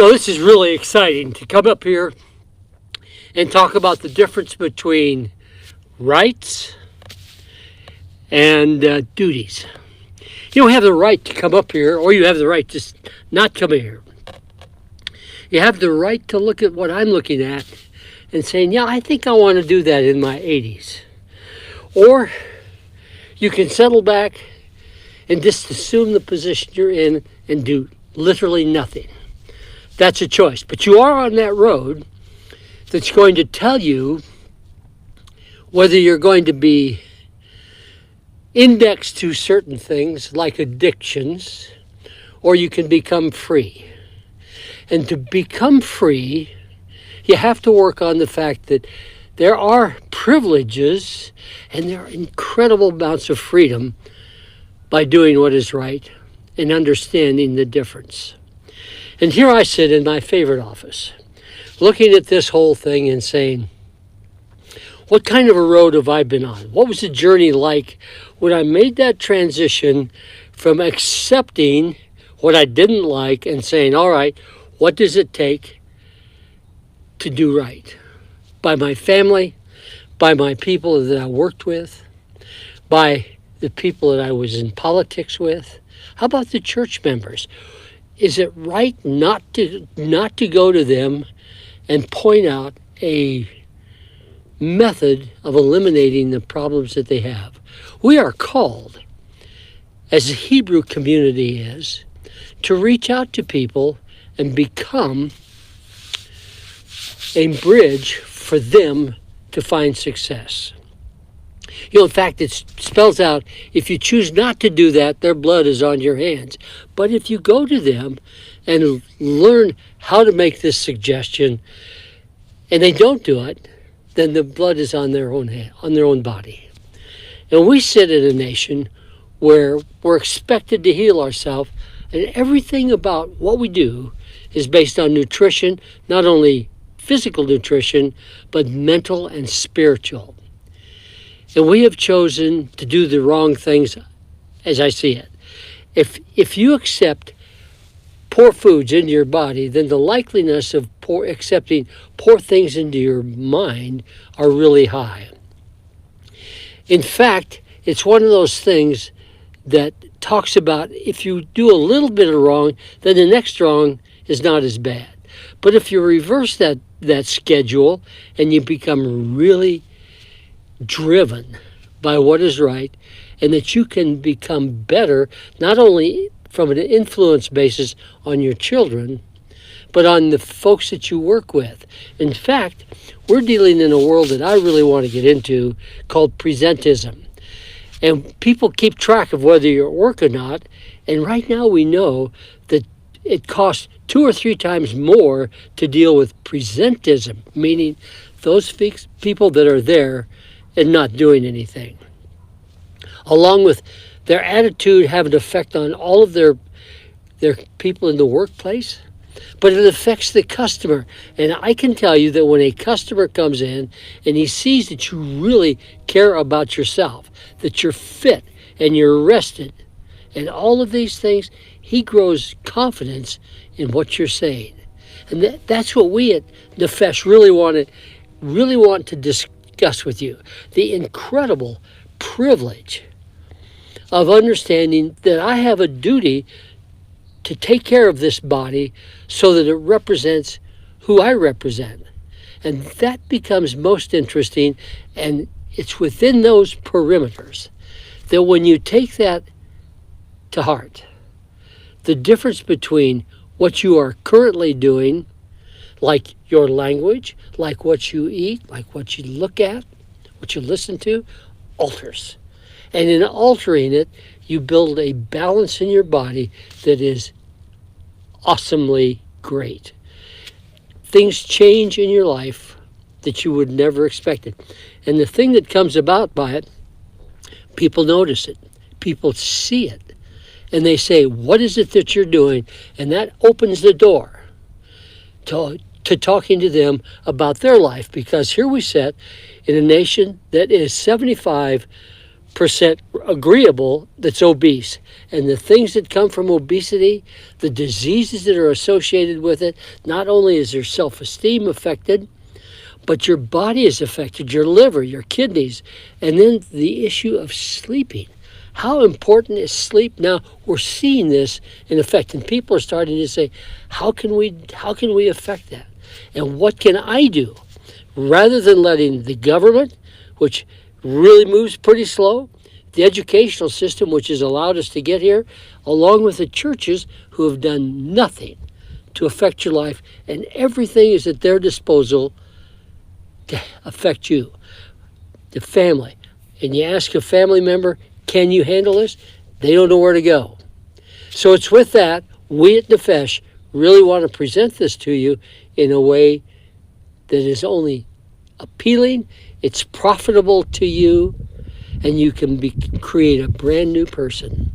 This is really exciting to come up here and talk about the difference between rights and duties. You don't have the right to come up here, or you have the right to not come here. You have the right to look at what I'm looking at and saying, yeah, I think I want to do that in my 80s. Or you can settle back and just assume the position you're in and do literally nothing. That's a choice. But you are on that road that's going to tell you whether you're going to be indexed to certain things like addictions, or you can become free. And to become free, you have to work on the fact that there are privileges and there are incredible amounts of freedom by doing what is right and understanding the difference. And here I sit in my favorite office, looking at this whole thing and saying, what kind of a road have I been on? What was the journey like when I made that transition from accepting what I didn't like and saying, all right, what does it take to do right? By my family, by my people that I worked with, by the people that I was in politics with. How about the church members? Is it right not to go to them and point out a method of eliminating the problems that they have? We are called, as the Hebrew community is, to reach out to people and become a bridge for them to find success. In fact, it spells out, if you choose not to do that, their blood is on your hands. But if you go to them and learn how to make this suggestion, and they don't do it, then the blood is on their own hand, on their own body. And we sit in a nation where we're expected to heal ourselves, and everything about what we do is based on nutrition, not only physical nutrition, but mental and spiritual. And we have chosen to do the wrong things as I see it. If you accept poor foods into your body, then the likeliness of accepting poor things into your mind are really high. In fact, it's one of those things that talks about if you do a little bit of wrong, then the next wrong is not as bad. But if you reverse that schedule and you become really driven by what is right, and that you can become better, not only from an influence basis on your children, but on the folks that you work with. In fact, we're dealing in a world that I really want to get into called presentism. And people keep track of whether you're at work or not. And right now we know that it costs 2 or 3 times more to deal with presentism, meaning those people that are there and not doing anything, along with their attitude have an effect on all of their people in the workplace, but it affects the customer. And I can tell you that when a customer comes in and he sees that you really care about yourself, that you're fit and you're rested, and all of these things, he grows confidence in what you're saying. And that's what we at Nefesh really want to discuss with you. The incredible privilege of understanding that I have a duty to take care of this body so that it represents who I represent. And that becomes most interesting, and it's within those perimeters that when you take that to heart, the difference between what you are currently doing, like your language, like what you eat, like what you look at, what you listen to, alters. And in altering it, you build a balance in your body that is awesomely great. Things change in your life that you would never expect it. And the thing that comes about by it, people notice it. People see it. And they say, what is it that you're doing? And that opens the door to talking to them about their life. Because here we sit in a nation that is 75% agreeable that's obese. And the things that come from obesity, the diseases that are associated with it, not only is your self-esteem affected, but your body is affected, your liver, your kidneys, and then the issue of sleeping. How important is sleep? Now we're seeing this in effect, and people are starting to say, how can we affect that? And what can I do? Rather than letting the government, which really moves pretty slow, the educational system, which has allowed us to get here, along with the churches who have done nothing to affect your life, and everything is at their disposal to affect you, the family. And you ask a family member, can you handle this? They don't know where to go. So it's with that, we at Nefesh really want to present this to you in a way that is only appealing, it's profitable to you, and you can create a brand new person.